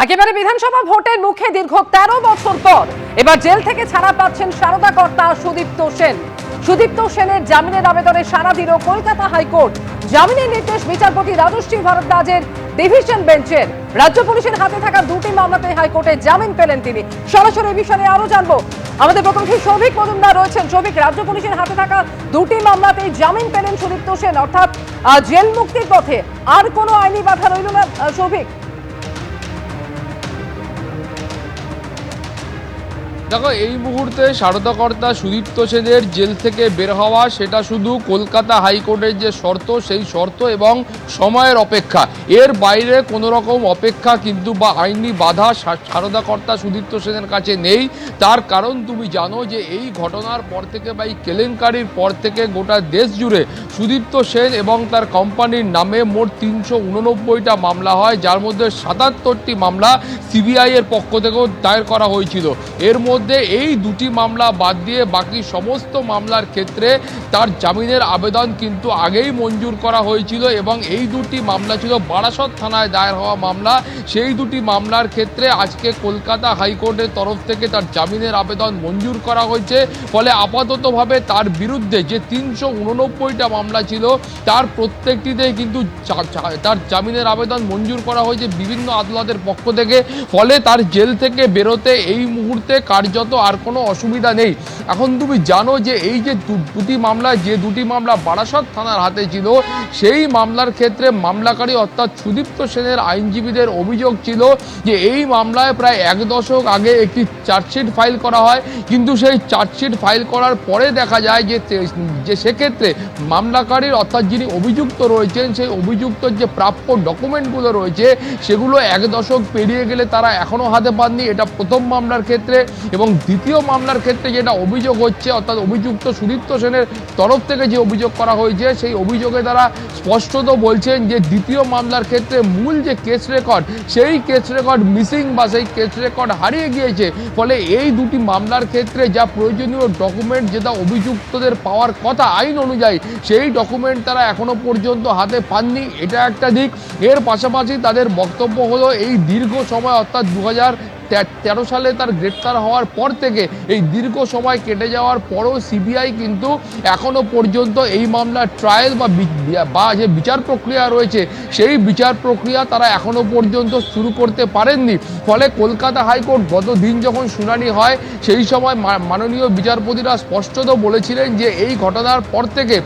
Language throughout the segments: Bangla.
একেবারে বিধানসভা ভোটের মুখে দীর্ঘ ১৩ বছর পর এবার জেল থেকে ছাড়া পাচ্ছেন সারদা কর্তা সুদীপ্ত সেন। সুদীপ্ত সেনের জামিনের আবেদনে সাড়া দিল কলকাতা হাইকোর্ট। জামিনের নির্দেশ বিচারপতি রাজশ্রী ভারদ্বাজের ডিভিশন বেঞ্চের। রাজ্য পুলিশের হাতে থাকা দুটি মামলাতে হাইকোর্টে জামিন পেলেন তিনি। সরাসরি বিষয়ে আরো জানবো, আমাদের প্রতিনিধি সৌভিক মজুমদার রয়েছেন। সৌভিক, রাজ্য পুলিশের হাতে থাকা দুটি মামলাতে জামিন পেলেন সুদীপ্ত সেন, অর্থাৎ জেল মুক্তির পথে আর কোনো আইনি বাধা রইল না। সৌভিক, দেখো, এই মুহূর্তে সারদা কর্তা সুদীপ্ত সেনের জেল থেকে বের হওয়া সেটা শুধু কলকাতা হাইকোর্টের যে শর্ত, সেই শর্ত এবং সময়ের অপেক্ষা, এর বাইরে কোনো রকম অপেক্ষা কিন্তু বা আইনি বাধা সারদা কর্তা সুদীপ্ত সেনের কাছে নেই। তার কারণ তুমি জানো যে এই ঘটনার পর থেকে বা এই কেলেঙ্কারির পর থেকে গোটা দেশ জুড়ে সুদীপ্ত সেন এবং তার কোম্পানির নামে মোট ৩৮৯টা মামলা হয়, যার মধ্যে ৭৭টি মামলা সিবিআই এর পক্ষ থেকেও দায়ের করা হয়েছিল। এর মধ্যে এই দুটি মামলা বাদ দিয়ে বাকি সমস্ত মামলার ক্ষেত্রে তার জামিনের আবেদন কিন্তু আগেই মঞ্জুর করা হয়েছিল এবং এই দুটি মামলা ছিল বারাসত থানায় দায়ের হওয়া মামলা। সেই দুটি মামলার ক্ষেত্রে আজকে কলকাতা হাইকোর্টের তরফ থেকে তার জামিনের আবেদন মঞ্জুর করা হয়েছে। ফলে আপাততভাবে তার বিরুদ্ধে যে ৩৮৯টা মামলা ছিল তার প্রত্যেকটিতেই কিন্তু তার জামিনের আবেদন মঞ্জুর করা হয়েছে বিভিন্ন আদালতের পক্ষ থেকে। ফলে তার জেল থেকে বেরোতে এই মুহূর্তে কার্যত আর কোনো অসুবিধা নেই। এখন তুমি জানো যে এই যে দুটি মামলা বারাসত থানার হাতে ছিল, সেই মামলার ক্ষেত্রে মামলাকারী অর্থাৎ সুদীপ্ত সেনের আইনজীবীদের অভিযোগ ছিল যে এই মামলায় প্রায় ১ দশক আগে একটি চার্জশিট ফাইল করা হয়, কিন্তু সেই চার্জশিট ফাইল করার পরে দেখা যায় যে সেক্ষেত্রে মামলাকারীর অর্থাৎ যিনি অভিযুক্ত রয়েছেন সেই অভিযুক্তর যে প্রাপ্য ডকুমেন্টগুলো রয়েছে সেগুলো ১ দশক পেরিয়ে গেলে তারা এখনও হাতে পাননি। এটা প্রথম মামলার ক্ষেত্রে। এবং দ্বিতীয় মামলার ক্ষেত্রে যেটা অভিযোগ হচ্ছে, অর্থাৎ অভিযুক্ত সুদীপ্ত সেনের তরফ থেকে যে অভিযোগ করা হয়েছে সেই অভিযোগে তারা স্পষ্টত বলছেন যে দ্বিতীয় মামলার ক্ষেত্রে মূল যে কেস রেকর্ড, সেই কেস রেকর্ড মিসিং বা সেই কেস রেকর্ড হারিয়ে গিয়েছে। ফলে এই দুটি মামলার ক্ষেত্রে যা প্রয়োজনীয় ডকুমেন্ট যেটা অভিযুক্তদের পাওয়ার কথা আইন অনুযায়ী, সেই ডকুমেন্ট তারা এখনো পর্যন্ত হাতে পাননি। এটা একটা দিক। এর পাশাপাশি তাদের বক্তব্য হলো এই দীর্ঘ সময় অর্থাৎ ২০১৩ সালে তার গ্রেপ্তার হওয়ার পর থেকে এই দীর্ঘ সময় কেটে যাওয়ার পরও সিবিআই কিন্তু এখনো পর্যন্ত এই মামলার ট্রায়াল বা যে বিচার প্রক্রিয়া রয়েছে সেই বিচার প্রক্রিয়া তারা এখনো পর্যন্ত শুরু করতে পারেননি। ফলে কলকাতা হাইকোর্ট গত দিন যখন শুনানি হয় সেই সময় মাননীয় বিচারপতিরা স্পষ্টত বলেছিলেন যে এই ঘটনার পর থেকে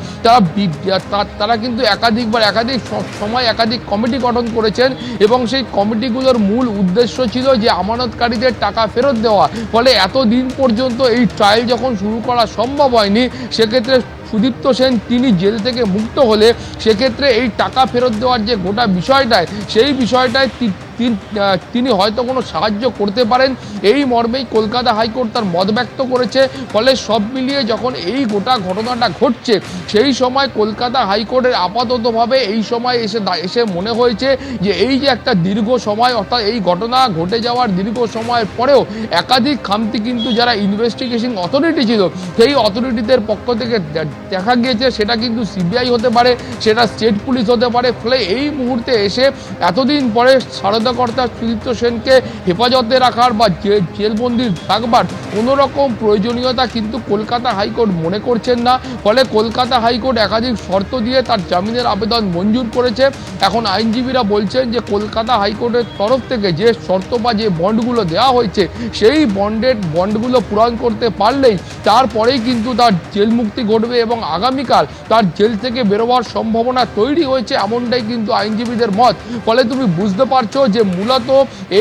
তারা কিন্তু একাধিক সময় একাধিক কমিটি গঠন করেছেন এবং সেই কমিটিগুলোর মূল উদ্দেশ্য ছিল যে আমানতকারীদের টাকা ফেরত দেওয়া। ফলে এতদিন পর্যন্ত এই ট্রায়াল যখন শুরু করা সম্ভব হয়নি, সেক্ষেত্রে সুদীপ্ত সেন তিনি জেল থেকে মুক্ত হলে সেক্ষেত্রে এই টাকা ফেরত দেওয়ার যে গোটা বিষয়টায়, সেই বিষয়টায় তিনি হয়তো কোনো সাহায্য করতে পারেন, এই মর্মেই কলকাতা হাইকোর্ট তার মত ব্যক্ত করেছে। ফলে সব মিলিয়ে যখন এই গোটা ঘটনাটা ঘটছে সেই সময় কলকাতা হাইকোর্টের আপাততভাবে এই সময় এসে মনে হয়েছে যে এই যে একটা দীর্ঘ সময়, অর্থাৎ এই ঘটনা ঘটে যাওয়ার দীর্ঘ সময়ের পরেও একাধিক খামতি কিন্তু যারা ইনভেস্টিগেশন অথরিটি ছিল সেই অথরিটিদের পক্ষ থেকে দেখা গিয়েছে, সেটা কিন্তু সিবিআই হতে পারে, সেটা স্টেট পুলিশ হতে পারে। ফলে এই মুহূর্তে এসে এতদিন পরে সারদা কর্তা সুদীপ্ত সেনকে হেফাজতে রাখার বা জেলবন্দি থাকবার কোনো রকম প্রয়োজনীয়তা কিন্তু কলকাতা হাইকোর্ট মনে করছেন না। ফলে কলকাতা হাইকোর্ট একাধিক শর্ত দিয়ে তার জামিনের আবেদন মঞ্জুর করেছে। এখন আইনজীবীরা বলছেন যে কলকাতা হাইকোর্টের তরফ থেকে যে শর্ত বা যে বন্ডগুলো দেওয়া হয়েছে সেই বন্ডগুলো পূরণ করতে পারলেই তারপরেই কিন্তু তার জেল মুক্তি ঘটবে এবং আগামীকাল তার জেল থেকে বেরোবার সম্ভাবনা তৈরি হয়েছে, এমনটাই কিন্তু আইনজীবীদের মত। ফলে তুমি বুঝতে পারছো যে মূলত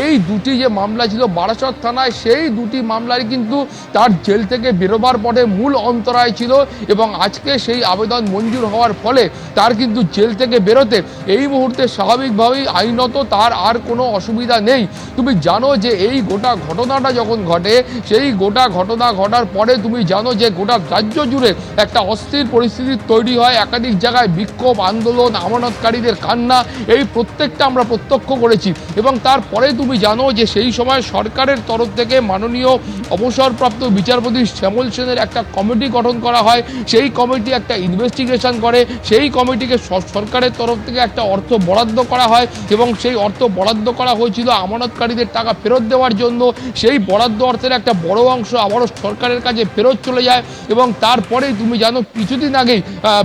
এই দুটি যে মামলা ছিল বারাসত থানায়, সেই দুটি মামলায় কিন্তু তার জেল থেকে বেরোবার পথে মূল অন্তরায় ছিল এবং আজকে সেই আবেদন মঞ্জুর হওয়ার ফলে তার কিন্তু জেল থেকে বেরোতে এই মুহূর্তে স্বাভাবিকভাবেই আইনত তার আর কোনো অসুবিধা নেই। তুমি জানো যে এই গোটা ঘটনাটা যখন ঘটে, সেই গোটা ঘটনা ঘটার পরে তুমি জানো যে গোটা রাজ্য জুড়ে একটা অস্থির পরিস্থিতি তৈরি হয়, একাধিক জায়গায় বিক্ষোভ, আন্দোলন, আমানতকারীদের কান্না, এই প্রত্যেকটা আমরা প্রত্যক্ষ করেছি। এবং তারপরে তুমি জানো যে সেই সময় সরকারের তরফ থেকে মাননীয় অবসরপ্রাপ্ত বিচারপতি শ্যামল সেনের একটা কমিটি গঠন করা হয়। সেই কমিটি একটা ইনভেস্টিগেশন করে, সেই কমিটিকে সরকারের তরফ থেকে একটা অর্থ বরাদ্দ করা হয় এবং সেই অর্থ বরাদ্দ করা হয়েছিল আমানতকারীদের টাকা ফেরত দেওয়ার জন্য। সেই বরাদ্দ অর্থের একটা বড় অংশ আবারও সরকারের কাছে ফেরত চলে যায়। এবং তারপরেই তুমি জানো কিছুদিন আগেই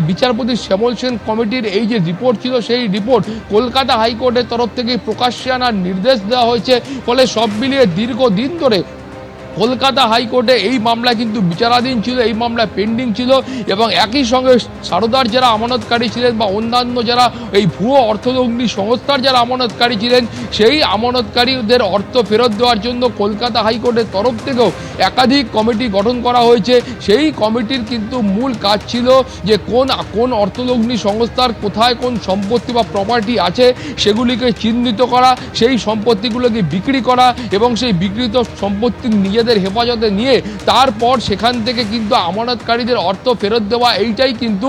বিচারপতি শ্যামল সেন কমিটির এই যে রিপোর্ট ছিল, সেই রিপোর্ট কলকাতা হাইকোর্টের তরফ থেকে প্রকাশ্যে আনার নির্দেশ দেওয়া হয়েছে। ফলে সব মিলিয়ে দীর্ঘদিন ধরে কলকাতা হাইকোর্টে এই মামলা কিন্তু বিচারাধীন ছিল, এই মামলা পেন্ডিং ছিল। এবং একই সঙ্গে সারদার যারা আমানতকারী ছিলেন বা অন্যান্য যারা এই ভুয়ো অর্থলগ্নি সংস্থার যারা আমানতকারী ছিলেন, সেই আমানতকারীদের অর্থ ফেরত দেওয়ার জন্য কলকাতা হাইকোর্টের তরফ থেকেও একাধিক কমিটি গঠন করা হয়েছে। সেই কমিটির কিন্তু মূল কাজ ছিল যে কোন অর্থলগ্নি সংস্থার কোথায় কোন সম্পত্তি বা প্রপার্টি আছে সেগুলিকে চিহ্নিত করা, সেই সম্পত্তিগুলোকে বিক্রি করা এবং সেই বিক্রিত সম্পত্তি নিজেদের হেফাজতে নিয়ে তারপর সেখান থেকে কিন্তু আমানতকারীদের অর্থ ফেরত দেওয়া। এইটাই কিন্তু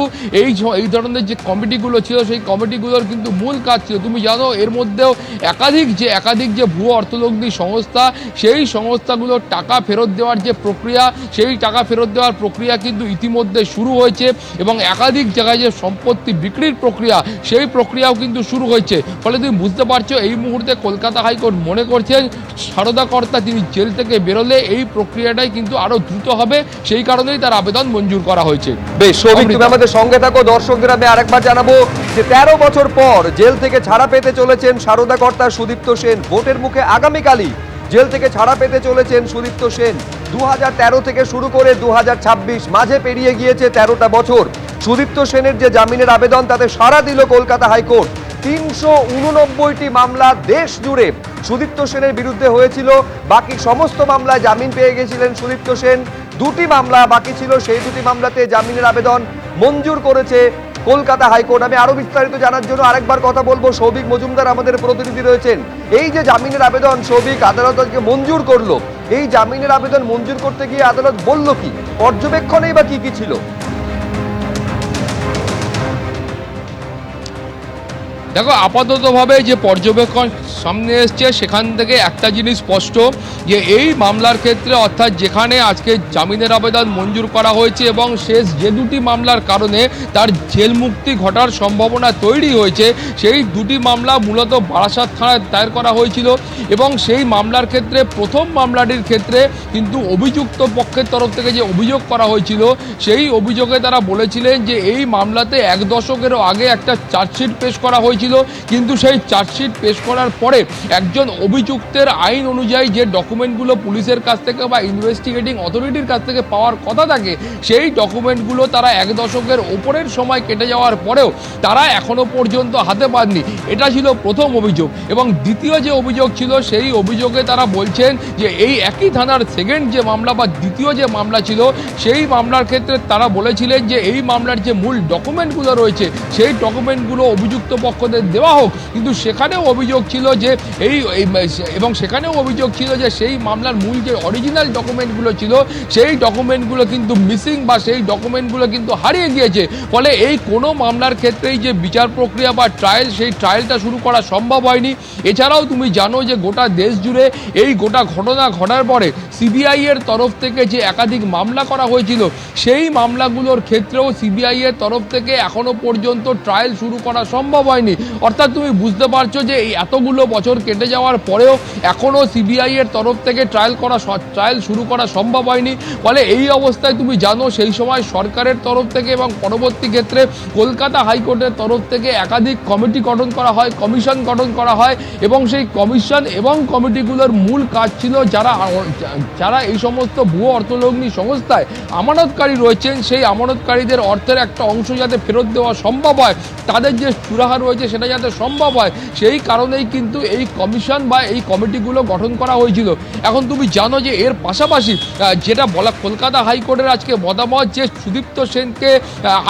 এই ধরনের যে কমিটিগুলো ছিল সেই কমিটিগুলোর কিন্তু মূল কাজ ছিল। তুমি জানো এর মধ্যেও একাধিক যে ভুয়ো অর্থলগ্নি সংস্থা, সেই সংস্থাগুলোর টাকা ফেরত দেওয়ার যে প্রক্রিয়া, সেই টাকা ফেরত দেওয়ার প্রক্রিয়া কিন্তু ইতিমধ্যে শুরু হয়েছে এবং একাধিক জায়গায় যে সম্পত্তি বিক্রির প্রক্রিয়া, সেই প্রক্রিয়াও কিন্তু শুরু হয়েছে। ফলে তুমি বুঝতে পারছো এই মুহূর্তে কলকাতা হাইকোর্ট মনে করছেন সারদা কর্তা তিনি জেল থেকে বেরোলে এই প্রক্রিয়াটাই কিন্তু আরো দ্রুত হবে, সেই কারণেই তার আবেদন মঞ্জুর করা হয়েছে। বেশ সৌভিক, তুমি আমাদের সঙ্গে থাকো। দর্শকদের আমি আরেকবার জানাবো যে 13 বছর পর জেল থেকে ছাড়া পেতে চলেছেন সারদা কর্তা সুদীপ্ত সেন। ভোটের মুখে আগামীকালই জেল থেকে ছাড়া পেতে চলেছেন সুদীপ্ত সেন। 2013 থেকে শুরু করে 2026 মাঝে পেরিয়ে গিয়েছে 13টা বছর। সুদীপ্ত সেনের যে জামিনের আবেদন তাতে সাড়া দিল কলকাতা হাইকোর্ট। 389টি মামলা দেশ জুড়ে সুদীপ্ত সেনের বিরুদ্ধে হয়েছিল। বাকি সমস্ত মামলায় জামিন পেয়ে গেছিলেন সুদীপ্ত সেন। 2টি মামলা বাকি ছিল, সেই 2টি মামলাতে জামিনের আবেদন মঞ্জুর করেছে কলকাতা হাইকোর্ট। আমি আরো বিস্তারিত জানার জন্য আরেকবার কথা বলবো, সৌভিক মজুমদার আমাদের প্রতিনিধি রয়েছেন। এই যে জামিনের আবেদন সৌভিক আদালত আজকে মঞ্জুর করলো, এই জামিনের আবেদন মঞ্জুর করতে গিয়ে আদালত বলল কি, পর্যবেক্ষণেই বা কি ছিল? দেখো আপাততভাবে যে পর্যবেক্ষণ সামনে এসছে সেখান থেকে একটা জিনিস স্পষ্ট যে এই মামলার ক্ষেত্রে অর্থাৎ যেখানে আজকে জামিনের আবেদন মঞ্জুর করা হয়েছে এবং শেষ যে 2টি মামলার কারণে তার জেল মুক্তি ঘটার সম্ভাবনা তৈরি হয়েছে, সেই 2টি মামলা মূলত বারাসাত থানায় দায়ের করা হয়েছিল। এবং সেই মামলার ক্ষেত্রে প্রথম মামলাটির ক্ষেত্রে কিন্তু অভিযুক্ত পক্ষের তরফ থেকে যে অভিযোগ করা হয়েছিল, সেই অভিযোগে তারা বলেছিলেন যে এই মামলাতে 1 দশকেরও আগে একটা চার্জশিট পেশ করা হয়েছিল। কিন্তু সেই চার্জশিট পেশ করার পরে একজন অভিযুক্তের আইন অনুযায়ী যে ডকুমেন্টগুলো পুলিশের কাছ থেকে বা ইনভেস্টিগেটিং অথরিটির কাছ থেকে পাওয়ার কথা থাকে, সেই ডকুমেন্টগুলো তারা 1 দশকের ওপরের সময় কেটে যাওয়ার পরেও তারা এখনো পর্যন্ত হাতে পাননি। এটা ছিল প্রথম অভিযোগ। এবং দ্বিতীয় যে অভিযোগ ছিল, সেই অভিযোগে তারা বলছেন যে এই একই থানার সেকেন্ড যে মামলা বা দ্বিতীয় যে মামলা ছিল, সেই মামলার ক্ষেত্রে তারা বলেছিলেন যে এই মামলার যে মূল ডকুমেন্টগুলো রয়েছে সেই ডকুমেন্টগুলো অভিযুক্ত পক্ষদের দেওয়া হোক। কিন্তু সেখানেও অভিযোগ ছিল যে সেখানেও অভিযোগ ছিল যে সেই মামলার মূল যে অরিজিনাল ডকুমেন্টগুলো ছিল সেই ডকুমেন্টগুলো কিন্তু মিসিং বা সেই ডকুমেন্টগুলো কিন্তু হারিয়ে গিয়েছে। ফলে এই কোনো মামলার ক্ষেত্রেই যে বিচার প্রক্রিয়া বা ট্রায়াল, সেই ট্রায়ালটা শুরু করা সম্ভব হয়নি। এছাড়াও তুমি জানো যে গোটা দেশ জুড়ে এই গোটা ঘটনা ঘটার পরে সিবিআই এর তরফ থেকে যে একাধিক মামলা করা হয়েছিল, সেই মামলাগুলোর ক্ষেত্রেও সিবিআই এর তরফ থেকে এখনো পর্যন্ত ট্রায়াল শুরু করা সম্ভব হয়নি। অর্থাৎ তুমি বুঝতে পারছো যে এই এতগুলো বছর কেটে যাওয়ার পরেও এখনও সিবিআই এর তরফ থেকে ট্রায়াল শুরু করা সম্ভব হয়নি। ফলে এই অবস্থায় তুমি জানো সেই সময় সরকারের তরফ থেকে এবং পরবর্তী ক্ষেত্রে কলকাতা হাইকোর্টের তরফ থেকে একাধিক কমিটি গঠন করা হয়, কমিশন গঠন করা হয় এবং সেই কমিশন এবং কমিটিগুলোর মূল কাজ ছিল যারা এই সমস্ত ভুয়ো অর্থলগ্নি সংস্থায় আমানতকারী রয়েছেন, সেই আমানতকারীদের অর্থের একটা অংশ যাতে ফেরত দেওয়া সম্ভব হয়, তাদের যে সুরাহা রয়েছে আছে সেটা যাতে সম্ভব হয়, সেই কারণেই কিন্তু এই কমিশন বা এই কমিটিগুলো গঠন করা হয়েছিল। এখন তুমি জানো যে এর পাশাপাশি যেটা বলা কলকাতা হাইকোর্টের আজকে মতামত যে সুদীপ্ত সেনকে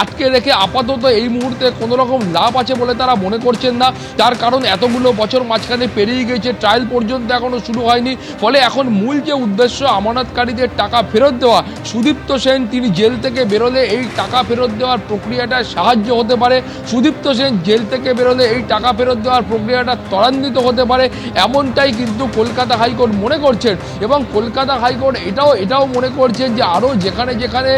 আটকে রেখে আপাতত এই মুহূর্তে কোনো রকম লাভ আছে বলে তারা মনে করছেন না। তার কারণ এতগুলো বছর মাঝখানে পেরিয়ে গেছে, ট্রায়াল পর্যন্ত এখনো শুরু হয়নি। ফলে এখন মূল যে উদ্দেশ্য আমানতকারীদের টাকা ফেরত দেওয়া, সুদীপ্ত সেন তিনি জেল থেকে বেরোলে এই টাকা ফেরত দেওয়ার প্রক্রিয়াটা সাহায্য হতে পারে, সুদীপ্ত সেন জেল থেকে বেরোলে এই টাকা ফেরত দেওয়ার প্রক্রিয়াটা ত্বরান্বিত হতে পারে, এমনটাই কিন্তু কলকাতা হাইকোর্ট মনে করছেন। এবং কলকাতা হাইকোর্ট এটাও মনে করছেন যে আরও যেখানে যেখানে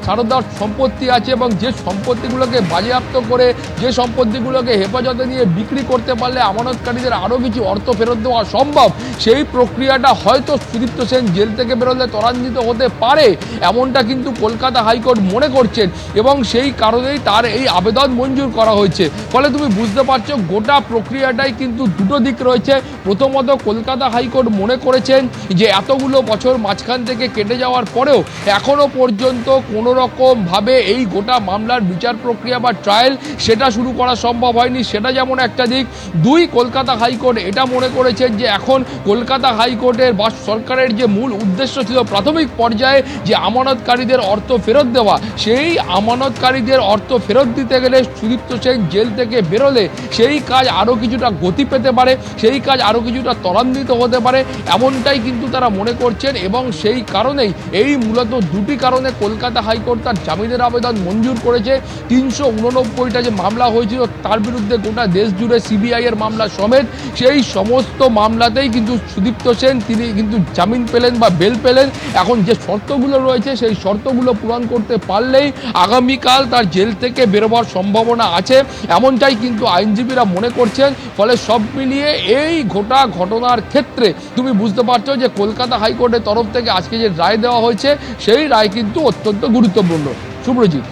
সারদার সম্পত্তি আছে এবং যে সম্পত্তিগুলোকে বাজেয়াপ্ত করে যে সম্পত্তিগুলোকে হেফাজতে নিয়ে বিক্রি করতে পারলে আমানতকারীদের আরও কিছু অর্থ ফেরত দেওয়া সম্ভব, সেই প্রক্রিয়াটা হয়তো সুদীপ্ত সেন জেল থেকে বেরোলে ত্বরান্বিত হতে পারে, এমনটা কিন্তু কলকাতা হাইকোর্ট মনে করছেন এবং সেই কারণেই তার এই আবেদন মঞ্জুর করা হয়েছে। ফলে তুমি বুঝতে পারছো গোটা প্রক্রিয়াটাই কিন্তু দুটো দিক রয়েছে। প্রথমত কলকাতা হাইকোর্ট মনে করেছেন যে এতগুলো বছর মাঝখান থেকে কেটে যাওয়ার পরেও এখনো পর্যন্ত কোনো রকমভাবে এই গোটা মামলার বিচার প্রক্রিয়া বা ট্রায়াল সেটা শুরু করা সম্ভব হয়নি, সেটা যেমন একটা দিক। দুই, কলকাতা হাইকোর্ট এটা মনে করেছেন যে এখন কলকাতা হাইকোর্টের বা সরকারের যে মূল উদ্দেশ্য ছিল প্রাথমিক পর্যায়ে যে আমানতকারীদের অর্থ ফেরত দেওয়া, সেই আমানতকারীদের অর্থ ফেরত দিতে গেলে সুদীপ্ত সেন জেল থেকে বেরোলে সেই কাজ আরও কিছুটা গতি পেতে পারে, সেই কাজ আরও কিছুটা ত্বরান্বিত হতে পারে, এমনটাই কিন্তু তারা মনে করছেন। এবং সেই কারণেই এই মূলত দুটি কারণে কলকাতা হাইকোর্ট তার জামিনের আবেদন মঞ্জুর করেছে। 389টা যে মামলা হয়েছিল তার বিরুদ্ধে গোটা দেশ জুড়ে সিবিআই এর মামলা সমেত সেই সমস্ত মামলাতেই কিন্তু সুদীপ্ত সেন তিনি কিন্তু জামিন পেলেন বা বেল পেলেন। এখন যে শর্তগুলো রয়েছে সেই শর্তগুলো পূরণ করতে পারলেই আগামীকাল তার জেল থেকে বেরোবার সম্ভাবনা আছে, এমনটাই কিন্তু আইনজীবীরা মনে করছেন। ফলে সব মিলিয়ে এই গোটা ঘটনার ক্ষেত্রে তুমি বুঝতে পারছো যে কলকাতা হাইকোর্টের তরফ থেকে আজকে যে রায় দেওয়া হয়েছে সেই রায় কিন্তু অত্যন্ত গুরুত্বপূর্ণ। সুব্রজিৎ।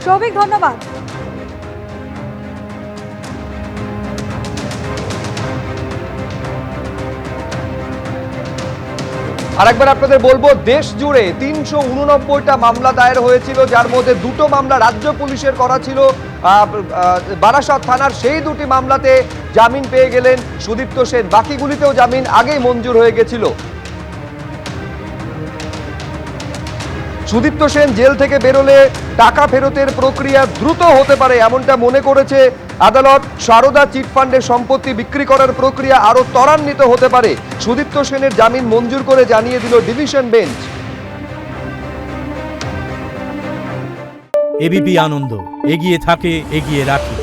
সৌভিক, ধন্যবাদ। আরেকবার আপনাদের বলবো, দেশ জুড়ে 389টা মামলা দায়ের হয়েছিল, যার মধ্যে দুটো মামলা রাজ্য পুলিশের করা ছিল বারাসাত থানার। সেই দুটি মামলাতে জামিন পেয়ে গেলেন সুদীপ্ত সেন, বাকিগুলিতেও জামিন আগেই মঞ্জুর হয়ে গেছিল। সুদীপ্ত সেন জেল থেকে বেরোলে টাকা ফেরতের প্রক্রিয়া দ্রুত হতে পারে, এমনটা মনে করেছে আদালত। সারদা চিটফান্ডের সম্পত্তি বিক্রি করার প্রক্রিয়া আরো ত্বরান্বিত হতে পারে, সুদীপ্ত সেনের জামিন মঞ্জুর করে জানিয়ে দিল ডিভিশন বেঞ্চ। এবিপি আনন্দ, এগিয়ে থাকে, এগিয়ে রাখে।